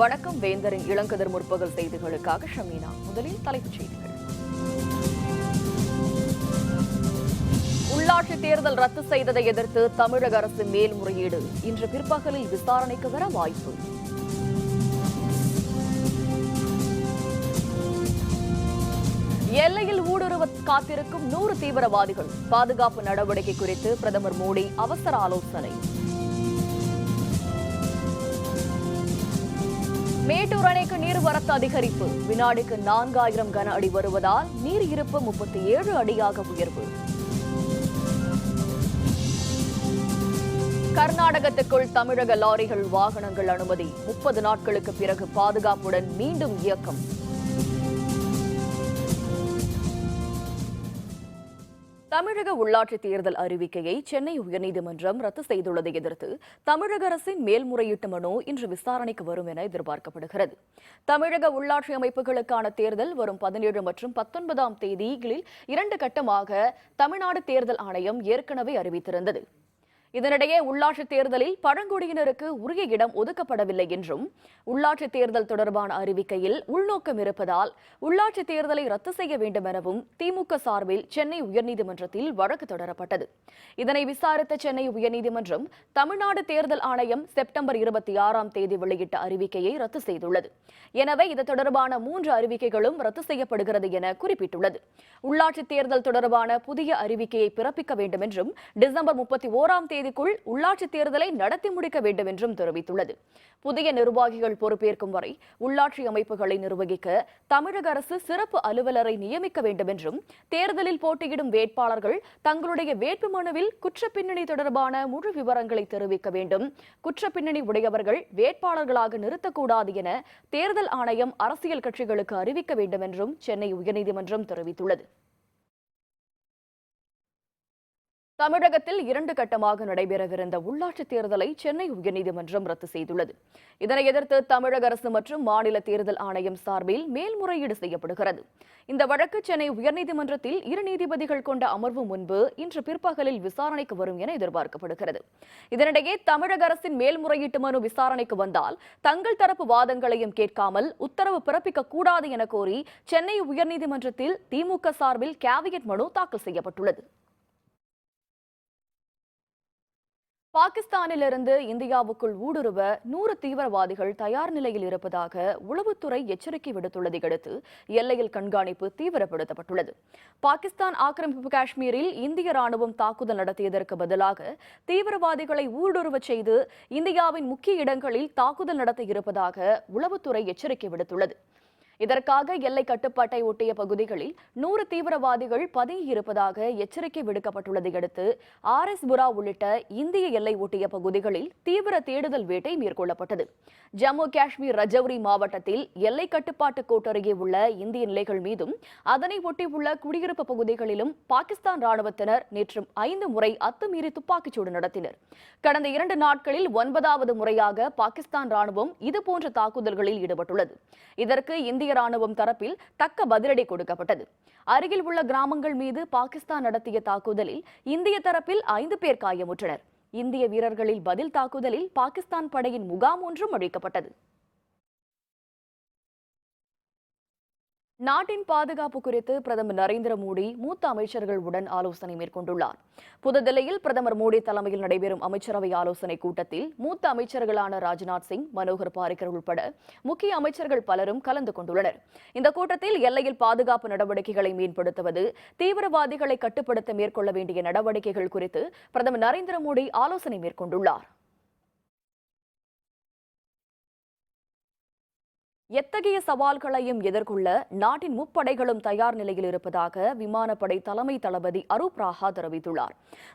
வணக்கம். வேந்தரின் இளங்கதிர் முற்பகல் செய்திகளுக்காக ஷமீனா. முதலில் தலைப்புச் செய்திகள். உள்ளாட்சி தேர்தல் ரத்து செய்ததை எதிர்த்து தமிழக அரசு மேல்முறையீடு இன்று பிற்பகலில் விசாரணைக்கு வர வாய்ப்பு. எல்லையில் ஊடுருவ காத்திருக்கும் 100 தீவிரவாதிகள். பாதுகாப்பு நடவடிக்கை குறித்து பிரதமர் மோடி அவசர ஆலோசனை. மேட்டூர் அணைக்கு நீர்வரத்து அதிகரிப்பு. வினாடிக்கு 4000 கன அடி வருவதால் நீர் இருப்பு 37 அடியாக உயர்வு. கர்நாடகத்துக்குள் தமிழக லாரிகள் வாகனங்கள் அனுமதி. 30 நாட்களுக்கு பிறகு பாதுகாப்புடன் மீண்டும் இயக்கம். தமிழக உள்ளாட்சி தேர்தல் அறிவிக்கையை சென்னை உயர்நீதிமன்றம் ரத்து செய்துள்ளதை எதிர்த்து தமிழக அரசின் மேல்முறையீட்டு மனு இன்று விசாரணைக்கு வரும் என எதிர்பார்க்கப்படுகிறது. தமிழக உள்ளாட்சி அமைப்புகளுக்கான தேர்தல் வரும் 17 மற்றும் 19ஆம் தேதிகளில் 2 கட்டமாக தமிழ்நாடு தேர்தல் ஆணையம் ஏற்கனவே அறிவித்திருந்தது. இதனிடையே உள்ளாட்சி தேர்தலில் பழங்குடியினருக்கு உரிய இடம் ஒதுக்கப்படவில்லை என்றும், உள்ளாட்சி தேர்தல் தொடர்பான அறிவிக்கையில் உள்நோக்கம் இருப்பதால் உள்ளாட்சி தேர்தலை ரத்து செய்ய வேண்டும் எனவும் திமுக சார்பில் சென்னை உயர்நீதிமன்றத்தில் வழக்கு தொடரப்பட்டது. இதனை விசாரித்த சென்னை உயர்நீதிமன்றம் தமிழ்நாடு தேர்தல் ஆணையம் செப்டம்பர் 26ஆம் தேதி வெளியிட்ட அறிவிக்கையை ரத்து செய்துள்ளது. எனவே இது தொடர்பான 3 அறிவிக்கைகளும் ரத்து செய்யப்படுகிறது என குறிப்பிட்டுள்ளது. உள்ளாட்சி தேர்தல் தொடர்பான புதிய அறிவிக்கையை பிறப்பிக்க வேண்டும் என்றும், டிசம்பர் 31ஆம் தேதிக்குள் உள்ளாட்சி தேர்தலை நடத்தி முடிக்க வேண்டும் என்றும் தெரிவித்துள்ளது. புதிய நிர்வாகிகள் பொறுப்பேற்கும் வரை உள்ளாட்சி அமைப்புகளை நிர்வகிக்க தமிழக அரசு சிறப்பு அலுவலரை நியமிக்க வேண்டும் என்றும், தேர்தலில் போட்டியிடும் வேட்பாளர்கள் தங்களுடைய வேட்புமனுவில் குற்றப்பின்னணி தொடர்பான முழு விவரங்களை தெரிவிக்க வேண்டும், குற்றப்பின்னணி உடையவர்கள் வேட்பாளர்களாக நிறுத்தக்கூடாது என தேர்தல் ஆணையம் அரசியல் கட்சிகளுக்கு அறிவிக்க வேண்டும் என்றும் சென்னை உயர்நீதிமன்றம் தெரிவித்துள்ளது. தமிழகத்தில் 2 கட்டமாக நடைபெறவிருந்த உள்ளாட்சி தேர்தலை சென்னை உயர்நீதிமன்றம் ரத்து செய்துள்ளது. இதனை எதிர்த்து தமிழக அரசு மற்றும் மாநில தேர்தல் ஆணையம் சார்பில் மேல்முறையீடு செய்யப்படுகிறது. இந்த வழக்கு சென்னை உயர்நீதிமன்றத்தில் 2 நீதிபதிகள் கொண்ட அமர்வு முன்பு இன்று பிற்பகலில் விசாரணைக்கு வரும் என எதிர்பார்க்கப்படுகிறது. இதனிடையே தமிழக அரசின் மேல்முறையீட்டு மனு விசாரணைக்கு வந்தால் தங்கள் தரப்பு வாதங்களையும் கேட்காமல் உத்தரவு பிறப்பிக்க கூடாது என கோரி சென்னை உயர்நீதிமன்றத்தில் திமுக சார்பில் கேவியட் மனு தாக்கல் செய்யப்பட்டுள்ளது. பாகிஸ்தானிலிருந்து இந்தியாவுக்குள் ஊடுருவ 100 தீவிரவாதிகள் தயார் நிலையில் இருப்பதாக உளவுத்துறை எச்சரிக்கை விடுத்துள்ளதை அடுத்து எல்லையில் கண்காணிப்பு தீவிரப்படுத்தப்பட்டுள்ளது. பாகிஸ்தான் ஆக்கிரமிப்பு காஷ்மீரில் இந்திய ராணுவம் தாக்குதல் நடத்தியதற்கு பதிலாக தீவிரவாதிகளை ஊடுருவ செய்து இந்தியாவின் முக்கிய இடங்களில் தாக்குதல் நடத்த இருப்பதாக உளவுத்துறை எச்சரிக்கை விடுத்துள்ளது. இதற்காக எல்லை கட்டுப்பாட்டை ஒட்டிய பகுதிகளில் 100 தீவிரவாதிகள் பதுங்கியிருப்பதாக எச்சரிக்கை விடுக்கப்பட்டுள்ளதை அடுத்து RS-புரா உள்ளிட்ட இந்திய எல்லை ஒட்டிய பகுதிகளில் தீவிர தேடுதல் வேட்டை மேற்கொள்ளப்பட்டது. ஜம்மு காஷ்மீர் ரஜௌரி மாவட்டத்தில் எல்லை கட்டுப்பாட்டு கோட்டருகே உள்ள இந்திய நிலைகள் மீதும் அதனை ஒட்டியுள்ள குடியிருப்பு பகுதிகளிலும் பாகிஸ்தான் ராணுவத்தினர் நேற்று 5 முறை அத்துமீறி துப்பாக்கிச்சூடு நடத்தினர். கடந்த 2 நாட்களில் 9வது முறையாக பாகிஸ்தான் ராணுவம் இதுபோன்ற தாக்குதல்களில் ஈடுபட்டுள்ளது. இதற்கு இந்திய ராணுவம் தரப்பில் தக்க பதிலடி கொடுக்கப்பட்டது. அருகில் உள்ள கிராமங்கள் மீது பாகிஸ்தான் நடத்திய தாக்குதலில் இந்திய தரப்பில் 5 பேர் காயமுற்றனர். இந்திய வீரர்களில் பதில் தாக்குதலில் பாகிஸ்தான் படையின் முகாம் ஒன்றும் அழிக்கப்பட்டது. நாட்டின் பாதுகாப்பு குறித்து பிரதமர் நரேந்திர மோடி மூத்த அமைச்சர்களுடன் ஆலோசனை மேற்கொண்டுள்ளார். புதுதில்லியில் பிரதமர் மோடி தலைமையில் நடைபெறும் அமைச்சரவை ஆலோசனை கூட்டத்தில் மூத்த அமைச்சர்களான ராஜ்நாத் சிங், மனோகர் பாரிக்கர் உட்பட முக்கிய அமைச்சர்கள் பலரும் கலந்து கொண்டுள்ளனர். இந்த கூட்டத்தில் எல்லையில் பாதுகாப்பு நடவடிக்கைகளை மேம்படுத்துவது, தீவிரவாதிகளை கட்டுப்படுத்த மேற்கொள்ள வேண்டிய நடவடிக்கைகள் குறித்து பிரதமர் நரேந்திர மோடி ஆலோசனை மேற்கொண்டுள்ளார். எத்தகைய சவால்களையும் எதிர்கொள்ள நாட்டின் முப்படைகளும் தயார் நிலையில் இருப்பதாக விமானப்படை தலைமை தளபதி அரூப் ராஹா தெரிவித்துள்ளார்.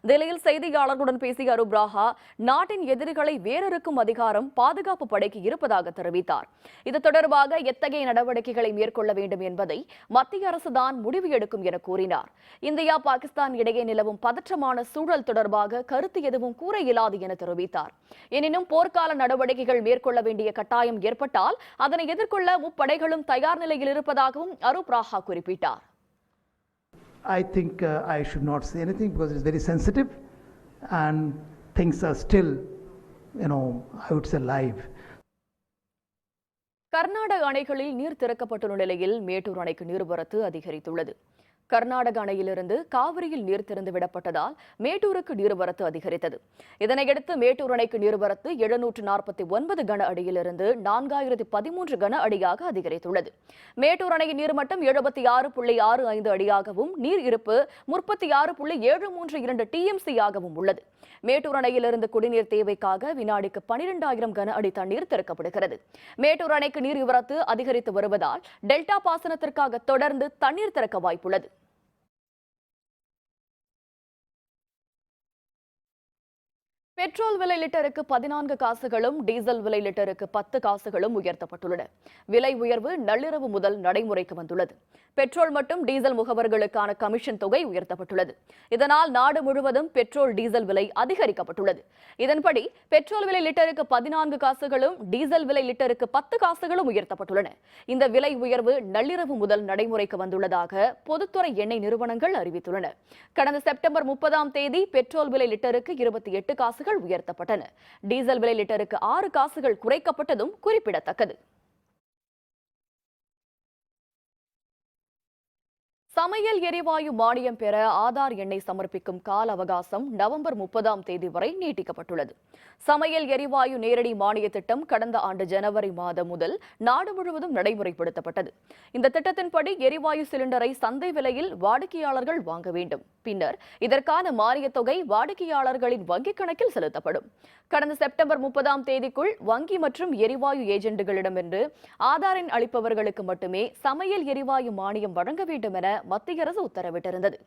தில்லியில் செய்தியாளர்களுடன் பேசிய அரூப் ராஹா, நாட்டின் எதிரிகளை வேறறுக்கும் அதிகாரம் பாதுகாப்பு படைக்கு இருப்பதாக தெரிவித்தார். இது தொடர்பாக எத்தகைய நடவடிக்கைகளை மேற்கொள்ள வேண்டும் என்பதை மத்திய அரசுதான் முடிவு எடுக்கும் என கூறினார். இந்தியா பாகிஸ்தான் இடையே நிலவும் பதற்றமான சூழல் தொடர்பாக கருத்து எதுவும் கூற இயலாது என தெரிவித்தார். எனினும் போர்க்கால நடவடிக்கைகள் மேற்கொள்ள வேண்டிய கட்டாயம் ஏற்பட்டால் அதனை எதிர்கொள்ள முப்படைகளும் தயார் நிலையில் இருப்பதாகவும் அரூப் ராஹா குறிப்பிட்டார். I think I should not say anything because it's very sensitive and things are still, I would say live. Karnataka அணைகளில் நீர் திறக்கப்பட்டுள்ள நிலையில் மேட்டூர் அணைக்கு நீர்வரத்து அதிகரித்துள்ளது. கர்நாடக அணையிலிருந்து காவிரியில் நீர் திறந்து விடப்பட்டதால் மேட்டூருக்கு நீர்வரத்து அதிகரித்தது. இதனையடுத்து மேட்டூர் அணைக்கு நீர்வரத்து 749 கன அடியிலிருந்து 4013 கன அடியாக அதிகரித்துள்ளது. மேட்டூர் அணையின் நீர்மட்டம் 76.65 அடியாகவும் நீர் இருப்பு 36.732 TMC ஆகவும் உள்ளது. மேட்டூர் அணையிலிருந்து குடிநீர் தேவைக்காக வினாடிக்கு 12,000 கன அடி தண்ணீர் திறக்கப்படுகிறது. மேட்டூர் அணைக்கு நீர்வரத்து அதிகரித்து வருவதால் டெல்டா பாசனத்திற்காக தொடர்ந்து தண்ணீர் திறக்க வாய்ப்புள்ளது. பெட்ரோல் விலை லிட்டருக்கு 14 காசுகளும் டீசல் விலை லிட்டருக்கு 10 காசுகளும் உயர்த்தப்பட்டுள்ளன. விலை உயர்வு நள்ளிரவு முதல் நடைமுறைக்கு வந்துள்ளது. பெட்ரோல் மற்றும் டீசல் முகவர்களுக்கான கமிஷன் தொகை உயர்த்தப்பட்டுள்ளது. இதனால் நாடு முழுவதும் பெட்ரோல் டீசல் விலை அதிகரிக்கப்பட்டுள்ளது. இதன்படி பெட்ரோல் விலை லிட்டருக்கு 14 காசுகளும் டீசல் விலை லிட்டருக்கு 10 காசுகளும் உயர்த்தப்பட்டுள்ளன. இந்த விலை உயர்வு நள்ளிரவு முதல் நடைமுறைக்கு வந்துள்ளதாக பொதுத்துறை எண்ணெய் நிறுவனங்கள் அறிவித்துள்ளன. கடந்த செப்டம்பர் 30ஆம் தேதி பெட்ரோல் விலை லிட்டருக்கு 28 காசுகள் உயர்த்தப்பட்டன. டீசல் விலை லிட்டருக்கு 6 காசுகள் குறைக்கப்பட்டதும் குறிப்பிடத்தக்கது. சமையல் எரிவாயு மானியம் பெற ஆதார் எண்ணை சமர்ப்பிக்கும் கால அவகாசம் நவம்பர் 30ஆம் தேதி வரை நீட்டிக்கப்பட்டுள்ளது. சமையல் எரிவாயு நேரடி மானிய திட்டம் கடந்த ஆண்டு ஜனவரி மாதம் முதல் நாடு முழுவதும் நடைமுறைப்படுத்தப்பட்டது. இந்த திட்டத்தின்படி எரிவாயு சிலிண்டரை சந்தை விலையில் வாடிக்கையாளர்கள் வாங்க வேண்டும். பின்னர் இதற்கான மானிய தொகை வாடிக்கையாளர்களின் வங்கிக் கணக்கில் செலுத்தப்படும். கடந்த செப்டம்பர் 30ஆம் தேதிக்குள் வங்கி மற்றும் எரிவாயு ஏஜென்ட்டுகளிடமிருந்து ஆதார் எண் அளிப்பவர்களுக்கு மட்டுமே சமையல் எரிவாயு மானியம் வழங்க வேண்டும் என மத்திய அரசு உத்தரவிட்டிருந்தது.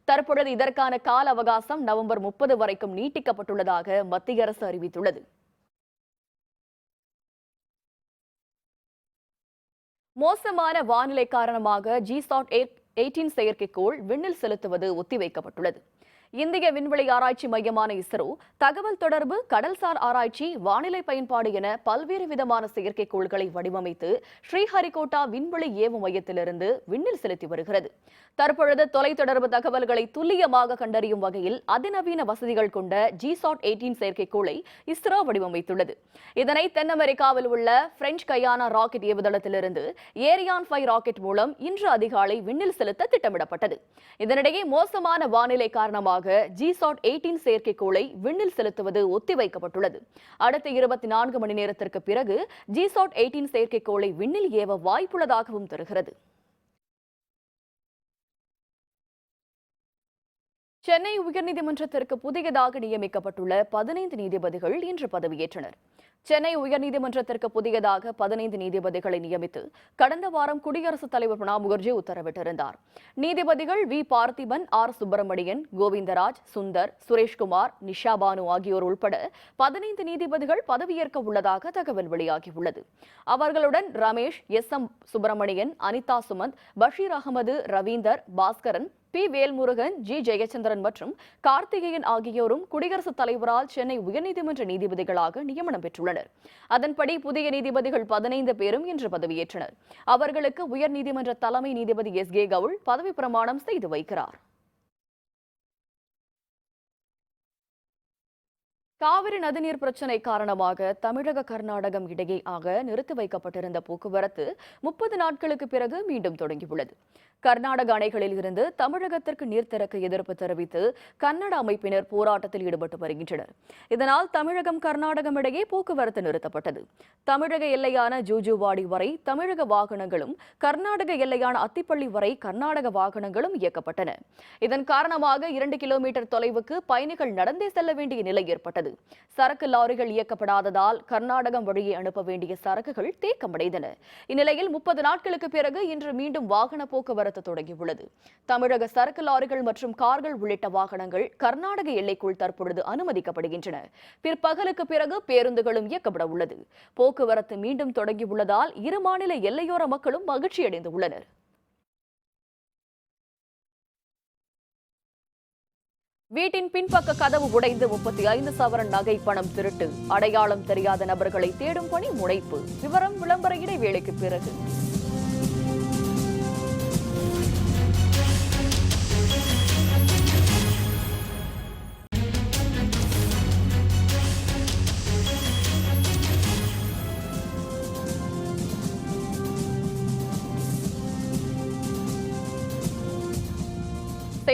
தற்பொழுது இதற்கான கால அவகாசம் நவம்பர் 30 வரைக்கும் நீட்டிக்கப்பட்டுள்ளதாக மத்திய அரசு அறிவித்துள்ளது. மோசமான வானிலை காரணமாக GSAT-18 செயற்கைக்கோள் விண்ணில் செலுத்துவது ஒத்திவைக்கப்பட்டுள்ளது. இந்திய விண்வெளி ஆராய்ச்சி மையமான இஸ்ரோ தகவல் தொடர்பு, கடல்சார் ஆராய்ச்சி, வானிலை பயன்பாடு என பல்வேறு விதமான செயற்கைக்கோள்களை வடிவமைத்து ஸ்ரீஹரிகோட்டா விண்வெளி ஏவு மையத்திலிருந்து விண்ணில் செலுத்தி வருகிறது. தற்பொழுது தொலைத்தொடர்பு தகவல்களை துல்லியமாக கண்டறியும் வகையில் அதிநவீன வசதிகள் கொண்ட GSAT-18 செயற்கைக்கோளை இஸ்ரோ வடிவமைத்துள்ளது. இதனை தென் அமெரிக்காவில் உள்ள பிரெஞ்சு கயானா ராக்கெட் ஏவுதளத்திலிருந்து ஏரியான் 5 ராக்கெட் மூலம் இன்று அதிகாலை விண்ணில் செலுத்த திட்டமிடப்பட்டது. இதனிடையே மோசமான வானிலை காரணமாக GSAT-18 செயற்கைக்கோளை விண்ணில் செலுத்துவது ஒத்திவைக்கப்பட்டுள்ளது. அடுத்த 24 மணி நேரத்திற்கு பிறகு GSAT-18 செயற்கைக்கோளை விண்ணில் ஏவ வாய்ப்புள்ளதாகவும் தெரிகிறது. சென்னை உயர்நீதிமன்றத்திற்கு புதியதாக நியமிக்கப்பட்டுள்ள 15 நீதிபதிகள் இன்று பதவியேற்றனர். சென்னை உயர்நீதிமன்றத்திற்கு புதியதாக 15 நீதிபதிகளை நியமித்து கடந்த வாரம் குடியரசுத் தலைவர் பிரணாப் முகர்ஜி உத்தரவிட்டிருந்தார். நீதிபதிகள் வி. பார்த்திபன், ஆர். சுப்பிரமணியன், கோவிந்தராஜ், சுந்தர், சுரேஷ்குமார், நிஷா பானு ஆகியோர் உட்பட 15 நீதிபதிகள் பதவியேற்க உள்ளதாக தகவல் வெளியாகியுள்ளது. அவர்களுடன் Ramesh, S.M. Subramanian, Anitha Sumanth, Basheer Ahmed, Ravinder, Bhaskaran, P. Velmurugan, G. Jayachandran மற்றும் கார்த்திகேயன் ஆகியோரும் குடியரசுத் தலைவரால் சென்னை உயர்நீதிமன்ற நீதிபதிகளாக நியமனம் பெற்றுள்ளனர். அதன்படி புதிய நீதிபதிகள் 15 பேரும் இன்று பதவியேற்றனர். அவர்களுக்கு உயர்நீதிமன்ற தலைமை நீதிபதி S.K. கவுல் பதவி பிரமாணம் செய்து வைக்கிறார். காவிரி நதிநீர் பிரச்சினை காரணமாக தமிழக கர்நாடகம் இடையேயாக நிறுத்தி வைக்கப்பட்டிருந்த போக்குவரத்து 30 நாட்களுக்கு பிறகு மீண்டும் தொடங்கியுள்ளது. கர்நாடக அணைகளில் இருந்து தமிழகத்திற்கு நீர் திறக்க எதிர்ப்பு தெரிவித்து கன்னட அமைப்பினர் போராட்டத்தில் ஈடுபட்டு வருகின்றனர். இதனால் தமிழகம் கர்நாடகம் இடையே போக்குவரத்து நிறுத்தப்பட்டது. தமிழக எல்லையான ஜூஜுவாடி வரை தமிழக வாகனங்களும் கர்நாடக எல்லையான அத்திப்பள்ளி வரை கர்நாடக வாகனங்களும் இயக்கப்பட்டன. இதன் காரணமாக 2 கிலோமீட்டர் தொலைவுக்கு பயணிகள் நடந்தே செல்ல வேண்டிய நிலை ஏற்பட்டது. சரக்கு லாரிகள் இயக்கப்படாததால் கர்நாடகம் வழியே அனுப்ப வேண்டிய சரக்குகள் தேக்கமடைந்தன. இந்நிலையில் 30 நாட்களுக்கு பிறகு இன்று மீண்டும் வாகன போக்குவரத்து தொடங்கியுள்ளது. தமிழக சரக்கு லாரிகள் மற்றும் கார்கள் உள்ளிட்ட வாகனங்கள் கர்நாடக எல்லைக்குள் தற்பொழுது அனுமதிக்கப்படுகின்றன. பிற்பகலுக்கு பிறகு பேருந்துகளும் இயக்கப்பட உள்ளது. போக்குவரத்து மீண்டும் தொடங்கியுள்ளதால் இரு மாநில எல்லையோர மக்களும் மகிழ்ச்சியடைந்துள்ளனர். வீட்டின் பின்பக்க கதவு உடைந்து 35 சவரன் நகை பணம் திருட்டு, அடையாளம் தெரியாத நபர்களை தேடும் பணி முனைப்பு. விவரம் விளம்பர இடைவேளைக்கு பிறகு.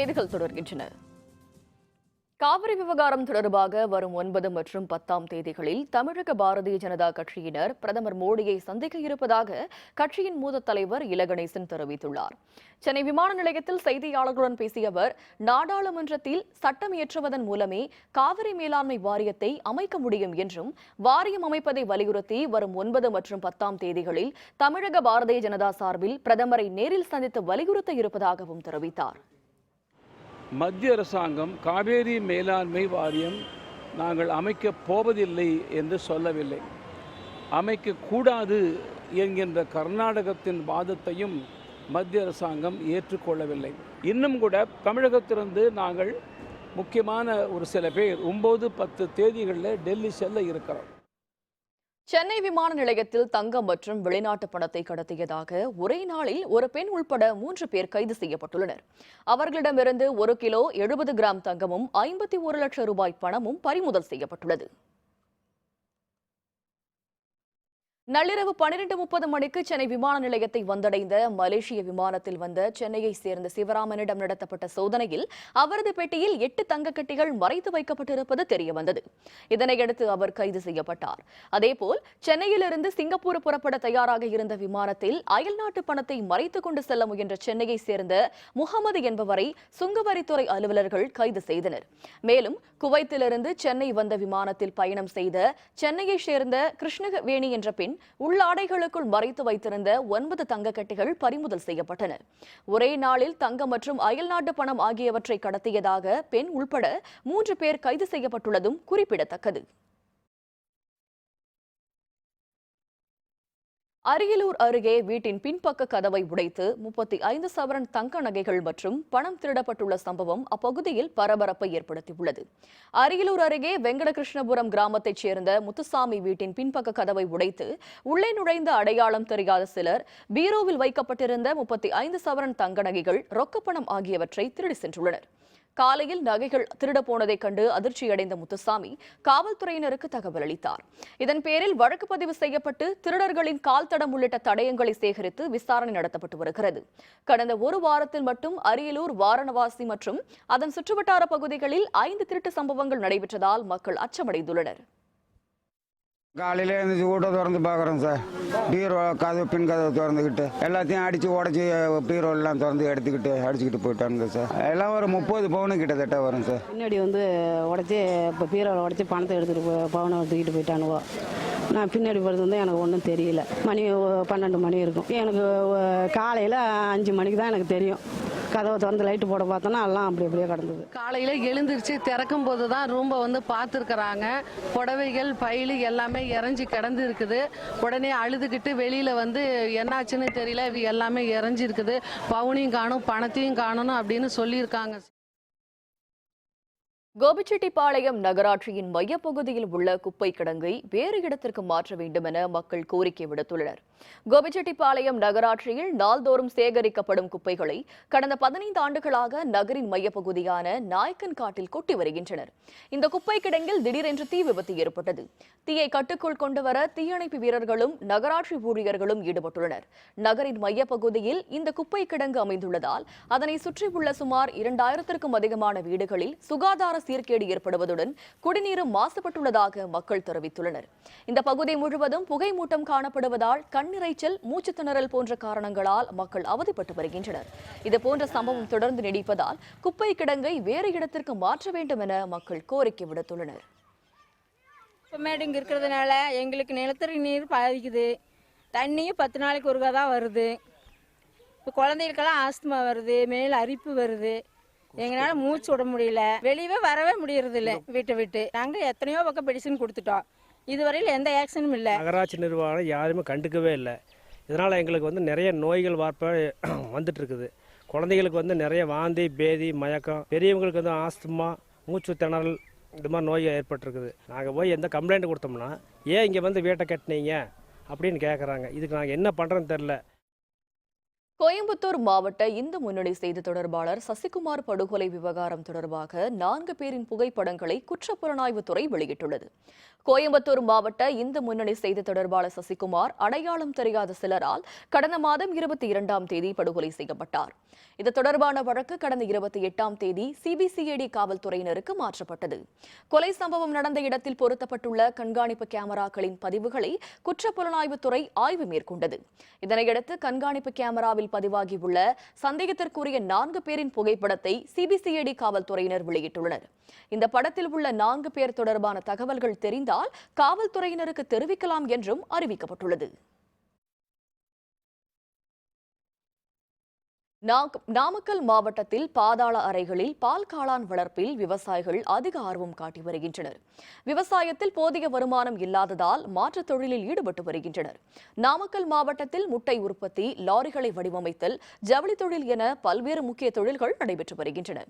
செய்திகள் தொடர்கின்றன. காவிரி விவகாரம் தொடர்பாக வரும் 9 மற்றும் 10ஆம் தேதிகளில் தமிழக பாரதிய ஜனதா கட்சியினர் பிரதமர் மோடியை சந்திக்க இருப்பதாக கட்சியின் மூத்த தலைவர் இலகணேசன் தெரிவித்துள்ளார். சென்னை விமான நிலையத்தில் செய்தியாளர்களுடன் பேசிய அவர், நாடாளுமன்றத்தில் சட்டம் இயற்றுவதன் மூலமே காவிரி மேலாண்மை வாரியத்தை அமைக்க முடியும் என்றும், வாரியம் அமைப்பதை வலியுறுத்தி வரும் 9 மற்றும் 10ஆம் தேதிகளில் தமிழக பாரதிய ஜனதா சார்பில் பிரதமரை நேரில் சந்தித்து வலியுறுத்த இருப்பதாகவும் தெரிவித்தார். மத்திய அரசாங்கம் காவேரி மேலாண்மை வாரியம் நாங்கள் அமைக்கப் போவதில்லை என்று சொல்லவில்லை. அமைக்கக்கூடாது என்கின்ற கர்நாடகத்தின் வாதத்தையும் மத்திய அரசாங்கம் ஏற்றுக்கொள்ளவில்லை. இன்னும் கூட தமிழகத்திலிருந்து நாங்கள் முக்கியமான ஒரு சில பேர் 9-10 தேதிகளில் டெல்லி செல்ல இருக்கிறோம். சென்னை விமான நிலையத்தில் தங்கம் மற்றும் வெளிநாட்டு பணத்தை கடத்தியதாக ஒரே நாளில் ஒரு பெண் உள்பட 3 பேர் கைது செய்யப்பட்டுள்ளனர். அவர்களிடமிருந்து 1 கிலோ 70 கிராம் தங்கமும் 51 லட்சம் ரூபாய் பணமும் பறிமுதல் செய்யப்பட்டுள்ளது. நள்ளிரவு 12:30 மணிக்கு சென்னை விமான நிலையத்தை வந்தடைந்த மலேசிய விமானத்தில் வந்த சென்னையை சேர்ந்த சிவராமனிடம் நடத்தப்பட்ட சோதனையில் அவரது பெட்டியில் 8 தங்கக்கட்டிகள் மறைத்து வைக்கப்பட்டிருப்பது தெரியவந்தது. இதனையடுத்து அவர் கைது செய்யப்பட்டார். அதேபோல் சென்னையிலிருந்து சிங்கப்பூர் புறப்பட தயாராக இருந்த விமானத்தில் அயல்நாட்டு பணத்தை மறைத்துக் கொண்டு செல்ல முயன்ற சென்னையை சேர்ந்த முகமது என்பவரை சுங்கவரித்துறை அலுவலர்கள் கைது செய்தனர். மேலும் குவைத்திலிருந்து சென்னை வந்த விமானத்தில் பயணம் செய்த சென்னையை சேர்ந்த கிருஷ்ணவேணி என்ற பெண் உள்ளாடைகளுக்குள் மறைத்து வைத்திருந்த 9 தங்கக்கட்டிகள் பறிமுதல் செய்யப்பட்டன. ஒரே நாளில் தங்கம் மற்றும் அயல்நாட்டு பணம் ஆகியவற்றை கடத்தியதாக பெண் உள்பட 3 பேர் கைது செய்யப்பட்டுள்ளதும் குறிப்பிடத்தக்கது. அரியலூர் அருகே வீட்டின் பின்பக்க கதவை உடைத்து 35 சவரன் தங்க நகைகள் மற்றும் பணம் திருடப்பட்டுள்ள சம்பவம் அப்பகுதியில் பரபரப்பை ஏற்படுத்தியுள்ளது. அரியலூர் அருகே வெங்கடகிருஷ்ணபுரம் கிராமத்தைச் சேர்ந்த முத்துசாமி வீட்டின் பின்பக்க கதவை உடைத்து உள்ளே நுழைந்த அடையாளம் தெரியாத சிலர் பீரோவில் வைக்கப்பட்டிருந்த 35 சவரன் தங்க நகைகள், ரொக்கப்பணம் ஆகியவற்றை திருடி சென்றுள்ளனர். காலையில் நகைகள் திருட போனதைக் கண்டு அதிர்ச்சியடைந்த முத்துசாமி காவல்துறையினருக்கு தகவல் அளித்தார். இதன் பேரில் வழக்கு பதிவு செய்யப்பட்டு திருடர்களின் கால் தடம் உள்ளிட்ட தடயங்களை சேகரித்து விசாரணை நடத்தப்பட்டு வருகிறது. கடந்த 1 வாரத்தில் மட்டும் அரியலூர், வாரணவாசி மற்றும் அதன் சுற்றுவட்டார பகுதிகளில் 5 திருட்டு சம்பவங்கள் நடைபெற்றதால் மக்கள் அச்சமடைந்துள்ளனர். காலையில் எழுந்துச்சு வீட்டை திறந்து பார்க்குறோம் சார். பீரோ கதவு, பின் கதவை திறந்துக்கிட்டு எல்லாத்தையும் அடித்து உடச்சி பீரோ எல்லாம் திறந்து எடுத்துக்கிட்டு அடிச்சுக்கிட்டு போயிட்டானுங்க சார். எல்லாம் ஒரு 30 பவுனு கிட்டத்தட்ட வரும் சார். பின்னாடி வந்து உடச்சி இப்போ பீரோவில் உடச்சி பணத்தை எடுத்துகிட்டு பவுனை எடுத்துக்கிட்டு போயிட்டானுவோ. நான் பின்னாடி போகிறது வந்து எனக்கு ஒன்றும் தெரியல. மணி 12 மணி இருக்கும். எனக்கு காலையில் 5 மணிக்கு தான் எனக்கு தெரியும். கதவை திறந்து லைட்டு போட பார்த்தோன்னா எல்லாம் அப்படியே கிடந்தது. காலையில் எழுந்திரிச்சு திறக்கும் போது தான் ரூம்பை வந்து பார்த்துருக்குறாங்க. புடவைகள், பைலு எல்லாமே இறஞ்சி கிடந்து இருக்குது. உடனே அழுதுகிட்டு வெளியில் வந்து என்னாச்சுன்னு தெரியல, இது எல்லாமே இறஞ்சி இருக்குது, பவுனையும் காணும் பணத்தையும் காணணும் அப்படின்னு சொல்லியிருக்காங்க. கோபிச்செட்டிப்பாளையம் நகராட்சியின் மையப்பகுதியில் உள்ள குப்பை கிடங்கை வேறு இடத்திற்கு மாற்ற வேண்டும் என மக்கள் கோரிக்கை விடுத்துள்ளனர். கோபிச்செட்டிப்பாளையம் நகராட்சியில் நாள்தோறும் சேகரிக்கப்படும் குப்பைகளை கடந்த 15 ஆண்டுகளாக நகரின் மையப்பகுதியான நாயக்கன் காட்டில் கொட்டி வருகின்றனர். இந்த குப்பை கிடங்கில் திடீரென்று தீ விபத்து ஏற்பட்டது. தீயை கட்டுக்குள் கொண்டுவர தீயணைப்பு வீரர்களும் நகராட்சி ஊழியர்களும் ஈடுபட்டுள்ளனர். நகரின் மையப்பகுதியில் இந்த குப்பை கிடங்கு அமைந்துள்ளதால் அதனை சுற்றியுள்ள சுமார் 2000க்கும் அதிகமான வீடுகளில் சுகாதார சீர்கேடு ஏற்படுவதுடன் குடிநீரும் மாசுபட்டுள்ளதாக மக்கள் தெரிவித்துள்ளனர். இந்த பகுதி முழுவதும் புகை மூட்டம் காணப்படுவதால் கண்ணிறைச்சல், மூச்சு திணறல் போன்ற காரணங்களால் மக்கள் அவதிப்பட்டு வருகின்றனர். இதுபோன்ற சம்பவம் தொடர்ந்து நீடிப்பதால் குப்பை கிடங்கை வேறு இடத்திற்கு மாற்ற வேண்டும் என மக்கள் கோரிக்கை விடுத்துள்ளனர். மேடு இருக்கிறதுனால எங்களுக்கு நிலத்தடி நீர் பாதிக்குது. தண்ணியும் 10 நாளைக்கு ஒருக்கா தான் வருது. இப்போ குழந்தைகளுக்கெல்லாம் ஆஸ்துமா வருது, மேல் அரிப்பு வருது. எங்களால் மூச்சு விட முடியல, வெளியவே வரவே முடியறது இல்லை. வீட்டை விட்டு நாங்கள் எத்தனையோ பக்கம் பெடிஷன் கொடுத்துட்டோம். இதுவரையில் எந்த ஆக்ஷனும் இல்லை. நகராட்சி நிர்வாகம் யாருமே கண்டுக்கவே இல்லை. இதனால் எங்களுக்கு வந்து நிறைய நோய்கள் வந்துட்டு இருக்குது. குழந்தைகளுக்கு வந்து நிறைய வாந்தி, பேதி, மயக்கம், பெரியவங்களுக்கு வந்து ஆஸ்துமா, மூச்சு திணறல், இந்த மாதிரி நோய் ஏற்பட்டிருக்குது. நாங்கள் போய் எந்த கம்ப்ளைண்ட் கொடுத்தோம்னா ஏன் இங்கே வந்து வீட்டை கட்டினீங்க அப்படின்னு கேட்குறாங்க. இதுக்கு நாங்கள் என்ன பண்ணுறோன்னு தெரில. கோயம்புத்தூர் மாவட்ட இந்து முன்னணி செய்தி தொடர்பாளர் சசிகுமார் படுகொலை விவகாரம் தொடர்பாக 4 பேரின் புகைப்படங்களை குற்றப்புலனாய்வுத்துறை வெளியிட்டுள்ளது. கோயம்புத்தூர் மாவட்ட இந்து முன்னணி செய்தி தொடர்பாளர் சசிகுமார் அடையாளம் தெரியாத சிலரால் கடந்த மாதம் 22ஆம் தேதி படுகொலை செய்யப்பட்டார். இது தொடர்பான வழக்கு கடந்த 28ஆம் தேதி சிபிசிஐடி காவல்துறையினருக்கு மாற்றப்பட்டது. கொலை சம்பவம் நடந்த இடத்தில் பொருத்தப்பட்டுள்ள கண்காணிப்பு கேமராக்களின் பதிவுகளை குற்றப்புலனாய்வுத்துறை ஆய்வு மேற்கொண்டது. இதனையடுத்து கண்காணிப்பு கேமராவில் பதிவாகியுள்ள சந்தேகத்திற்குரிய 4 பேரின் புகைப்படத்தை சிபிசிஐடி காவல்துறையினர் வெளியிட்டுள்ளனர். இந்த படத்தில் உள்ள 4 பேர் தொடர்பான தகவல்கள் தெரிந்தால் காவல்துறையினருக்கு தெரிவிக்கலாம் என்றும் அறிவிக்கப்பட்டுள்ளது. நாமக்கல் மாவட்டத்தில் பாதாள அறைகளில் பால் காளான் வளர்ப்பில் விவசாயிகள் அதிக ஆர்வம் காட்டி வருகின்றனர். விவசாயத்தில் போதிய வருமானம் இல்லாததால் மாற்றுத் தொழிலில் ஈடுபட்டு வருகின்றனர். நாமக்கல் மாவட்டத்தில் முட்டை உற்பத்தி, லாரிகளை வடிவமைத்தல், ஜவுளி தொழில் என பல்வேறு முக்கிய தொழில்கள் நடைபெற்று வருகின்றன.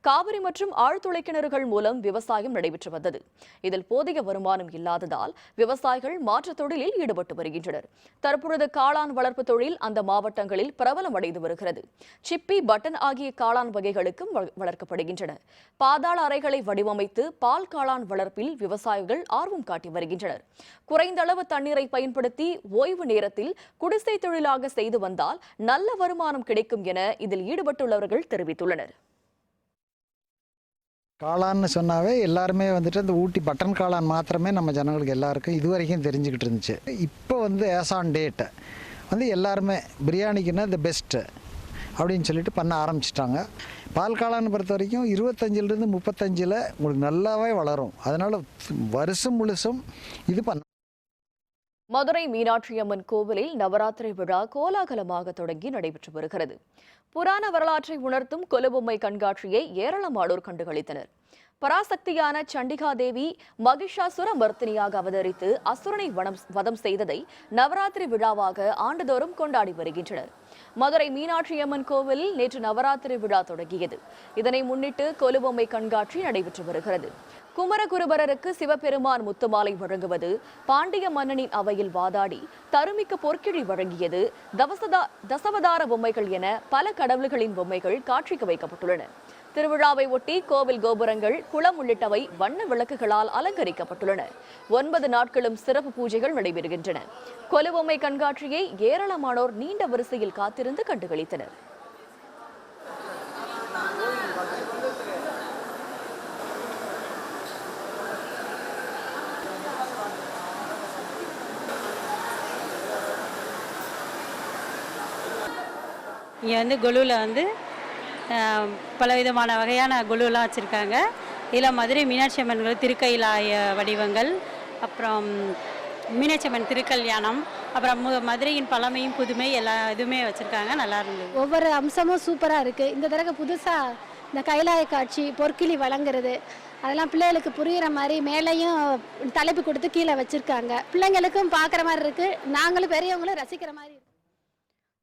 காவிரி மற்றும் ஆழ்துளை கிணறுகள் மூலம் விவசாயம் நடைபெற்று வந்தது. இதில் போதிய வருமானம் இல்லாததால் விவசாயிகள் மாற்றுத் தொழிலில் ஈடுபட்டு வருகின்றனர். தற்பொழுது காளான் வளர்ப்பு தொழில் அந்த மாவட்டங்களில் பிரபலம் அடைந்து வருகிறது. சிப்பி, பட்டன் ஆகிய காளான் வகைகளுக்கும் வளர்க்கப்படுகின்றன. பாதாள அறைகளை வடிவமைத்து பால் காளான் வளர்ப்பில் விவசாயிகள் ஆர்வம் காட்டி வருகின்றனர். குறைந்த அளவு தண்ணீரை பயன்படுத்தி ஓய்வு நேரத்தில் குடிசை தொழிலாக செய்து வந்தால் நல்ல வருமானம் கிடைக்கும் என இதில் ஈடுபட்டுள்ளவர்கள் தெரிவித்துள்ளனர். காளான்னு சொன்னாவே எல்லாருமே வந்துட்டு இந்த ஊட்டி பட்டன் காளான் மாத்திரமே நம்ம ஜனங்களுக்கு எல்லாருக்கும் இதுவரைக்கும் தெரிஞ்சுக்கிட்டு இருந்துச்சு. இப்போ ஆஸ் ஆன் டேட் எல்லாருமே பிரியாணிக்குன்னா தி பெஸ்ட்டு அப்படின்னு சொல்லிட்டு பண்ண ஆரம்பிச்சிட்டாங்க. பால் காளான்னு பொறுத்த வரைக்கும் 25லிருந்து 35 உங்களுக்கு நல்லாவே வளரும். அதனால் வருஷம் முழுசும் இது பண்ண. மதுரை மீனாட்சி அம்மன் கோவிலில் நவராத்திரி விழா கோலாகலமாக தொடங்கி நடைபெற்று வருகிறது. புராண வரலாற்றை உணர்த்தும் கொலுபொம்மை கண்காட்சியை ஏராளமானோர் கண்டுகளித்தனர். பராசக்தியான சண்டிகா தேவி மகிஷாசுர மர்த்தினியாக அவதரித்து அசுரனை வதம் செய்ததை நவராத்திரி விழாவாக ஆண்டுதோறும் கொண்டாடி வருகின்றனர். மதுரை மீனாட்சி அம்மன் கோவிலில் நேற்று நவராத்திரி விழா தொடங்கியது. இதனை முன்னிட்டு கொலுபொம்மை கண்காட்சி நடைபெற்று வருகிறது. குமரகுருபரருக்கு சிவபெருமான் முத்துமாலை வழங்குவது, பாண்டிய மன்னனின் அவையில் வாதாடி தருமிக்கு பொற்கிழி வழங்கியது, தசவதார பொம்மைகள் என பல கடவுள்களின் பொம்மைகள் காட்சிக்கு வைக்கப்பட்டுள்ளன. திருவிழாவை ஒட்டி கோவில் கோபுரங்கள், குளம் உள்ளிட்டவை வண்ண விளக்குகளால் அலங்கரிக்கப்பட்டுள்ளன. 9 நாட்களும் சிறப்பு பூஜைகள் நடைபெறுகின்றன. கொலுபொம்மை கண்காட்சியை ஏராளமானோர் நீண்ட வரிசையில் காத்திருந்து கண்டுகளித்தனர். இங்கே கொலுவில் பல விதமான வகையான கொலுலாம் வச்சுருக்காங்க. இதில் மதுரை மீனாட்சி அம்மன் திருக்கைலாய வடிவங்கள், அப்புறம் மீனாட்சி அம்மன் திருக்கல்யாணம், அப்புறம் மதுரையின் பழமையும் புதுமை எல்லா இதுவுமே வச்சுருக்காங்க. நல்லா இருந்தது. ஒவ்வொரு அம்சமும் சூப்பராக இருக்குது. இந்த தடவை புதுசாக இந்த கைலாய காட்சி, பொற்கிளி வழங்குறது, அதெல்லாம் பிள்ளைகளுக்கு புரிகிற மாதிரி மேலேயும் தலைப்பு கொடுத்து கீழே வச்சுருக்காங்க. பிள்ளைங்களுக்கும் பார்க்குற மாதிரி இருக்குது, நாங்களும் பெரியவங்களும் ரசிக்கிற மாதிரி இருக்குது.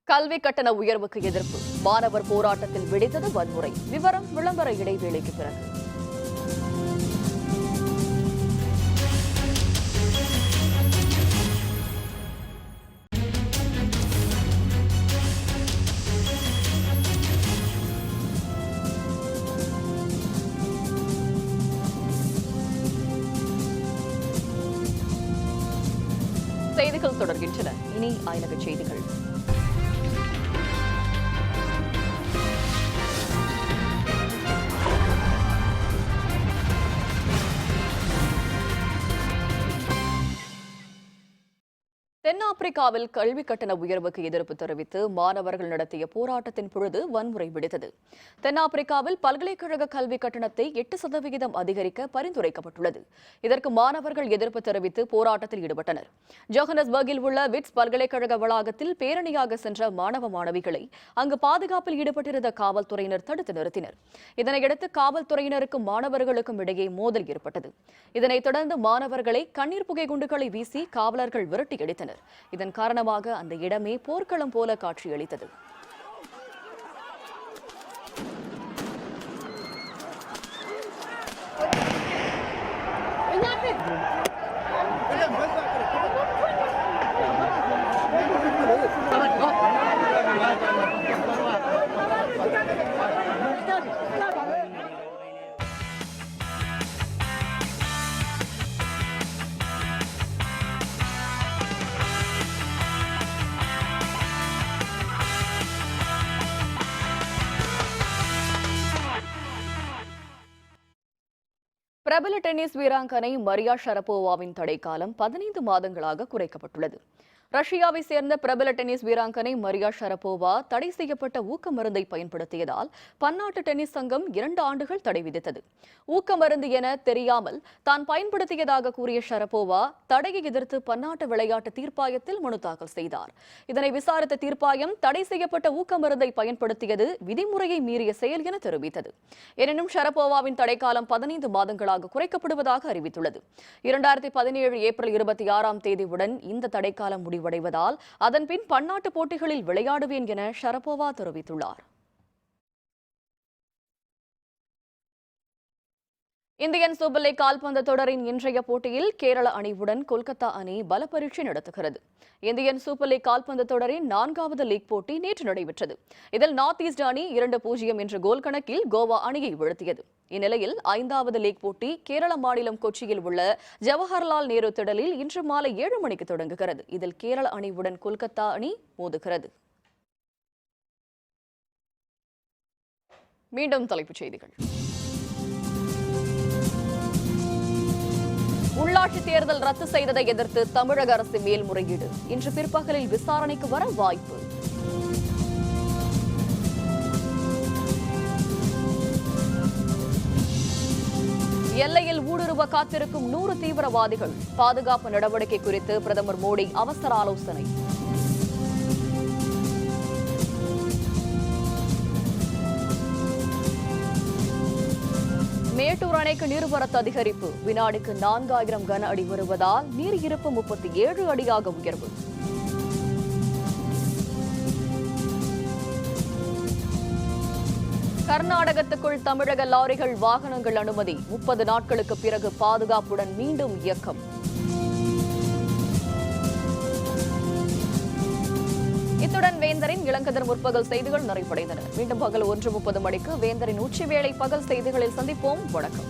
கல்வி கட்டண உயர்வுக்கு எதிர்ப்பு, மாணவர் போராட்டத்தில் வெடித்தது வன்முறை. விவரம் விளம்பர இடைவேளைக்கு பிறகு. செய்திகள் தொடர்கின்றன. இனி அயலக செய்திகள். தென்னாப்பிரிக்காவில் கல்வி கட்டண உயர்வுக்கு எதிர்ப்பு தெரிவித்து மாணவர்கள் நடத்திய போராட்டத்தின் பொழுது வன்முறை வெடித்தது. தென்னாப்பிரிக்காவில் பல்கலைக்கழக கல்வி கட்டணத்தை 8% அதிகரிக்க பரிந்துரைக்கப்பட்டுள்ளது. இதற்கு மாணவர்கள் எதிர்ப்பு தெரிவித்து போராட்டத்தில் ஈடுபட்டனர். ஜோஹனஸ்பர்கில் உள்ள விட்ஸ் பல்கலைக்கழக வளாகத்தில் பேரணியாக சென்ற மாணவ மாணவிகளை அங்கு பாதுகாப்பில் ஈடுபட்டிருந்த காவல்துறையினர் தடுத்து நிறுத்தினர். இதனையடுத்து காவல்துறையினருக்கும் மாணவர்களுக்கும் இடையே மோதல் ஏற்பட்டது. இதனைத் தொடர்ந்து மாணவர்களை கண்ணீர் புகை குண்டுகளை வீசி காவலர்கள் விரட்டியடித்தனர். இதன் காரணமாக அந்த இடமே போர்க்களம் போல காட்சியளித்தது. பிரபல டென்னிஸ் வீராங்கனை மரியா ஷரபோவாவின் தடைக்காலம் 15 மாதங்களாக குறைக்கப்பட்டுள்ளது. ரஷ்யாவை சேர்ந்த பிரபல டென்னிஸ் வீராங்கனை மரியா ஷரபோவா தடை செய்யப்பட்ட ஊக்க மருந்தை பயன்படுத்தியதால் பன்னாட்டு டென்னிஸ் சங்கம் 2 ஆண்டுகள் தடை விதித்தது. ஊக்க மருந்து என தெரியாமல் தான் பயன்படுத்தியதாக கூறிய ஷரபோவா தடையை எதிர்த்து பன்னாட்டு விளையாட்டு தீர்ப்பாயத்தில் மனு தாக்கல் செய்தார். இதனை விசாரித்த தீர்ப்பாயம் தடை செய்யப்பட்ட ஊக்க மருந்தை பயன்படுத்தியது விதிமுறையை மீறிய செயல் என தெரிவித்தது. எனினும் ஷரபோவாவின் தடைக்காலம் 15 மாதங்களாக குறைக்கப்படுவதாக அறிவித்துள்ளது. 2017 ஏப்ரல் 26ஆம் தேதியுடன் இந்த தடைக்காலம் முடிவடைவதால் அதன்பின் பன்னாட்டு போட்டிகளில் விளையாடுவேன் என ஷரபோவா தெரிவித்துள்ளார். இந்தியன் சூப்பர் லீக் கால்பந்து தொடரின் இன்றைய போட்டியில் கேரள அணியுடன் கொல்கத்தா அணி பல பரீட்சை நடத்துகிறது. இந்தியன் சூப்பர் லீக் கால்பந்து தொடரின் 4வது லீக் போட்டி நேற்று நடைபெற்றது. இதில் நார்த் ஈஸ்ட் அணி 2-0 என்ற கோல் கணக்கில் கோவா அணியை வீழ்த்தியது. இந்நிலையில் 5வது லீக் போட்டி கேரள மாநிலம் கொச்சியில் உள்ள ஜவஹர்லால் நேரு திடலில் இன்று மாலை 7 மணிக்கு தொடங்குகிறது. இதில் கேரள அணியுடன் கொல்கத்தா அணி மோதுகிறது. மீண்டும் தலைப்புச் செய்திகள். உள்ளாட்சி தேர்தல் ரத்து செய்ததை எதிர்த்து தமிழக அரசு மேல்முறையீடு இன்று பிற்பகலில் விசாரணைக்கு வர வாய்ப்பு. எல்லையில் ஊடுருவ காத்திருக்கும் 100 தீவிரவாதிகள் பாதுகாப்பு நடவடிக்கை குறித்து பிரதமர் மோடி அவசர ஆலோசனை. மேட்டூர் அணைக்கு நீர்வரத்து அதிகரிப்பு வினாடிக்கு 4000 கன அடி வருவதால் நீர் இருப்பு 37 அடியாக உயர்வு. கர்நாடகத்துக்குள் தமிழக லாரிகள் வாகனங்கள் அனுமதி 30 நாட்களுக்கு பிறகு பாதுகாப்புடன் மீண்டும் இயக்கம். இத்துடன் வேந்தரின் இளங்கதிர் முற்பகல் செய்திகள் நிறைவடைந்தன. மீண்டும் பகல் 1:30 மணிக்கு வேந்தரின் உச்சிவேளை பகல் செய்திகளில் சந்திப்போம். வணக்கம்.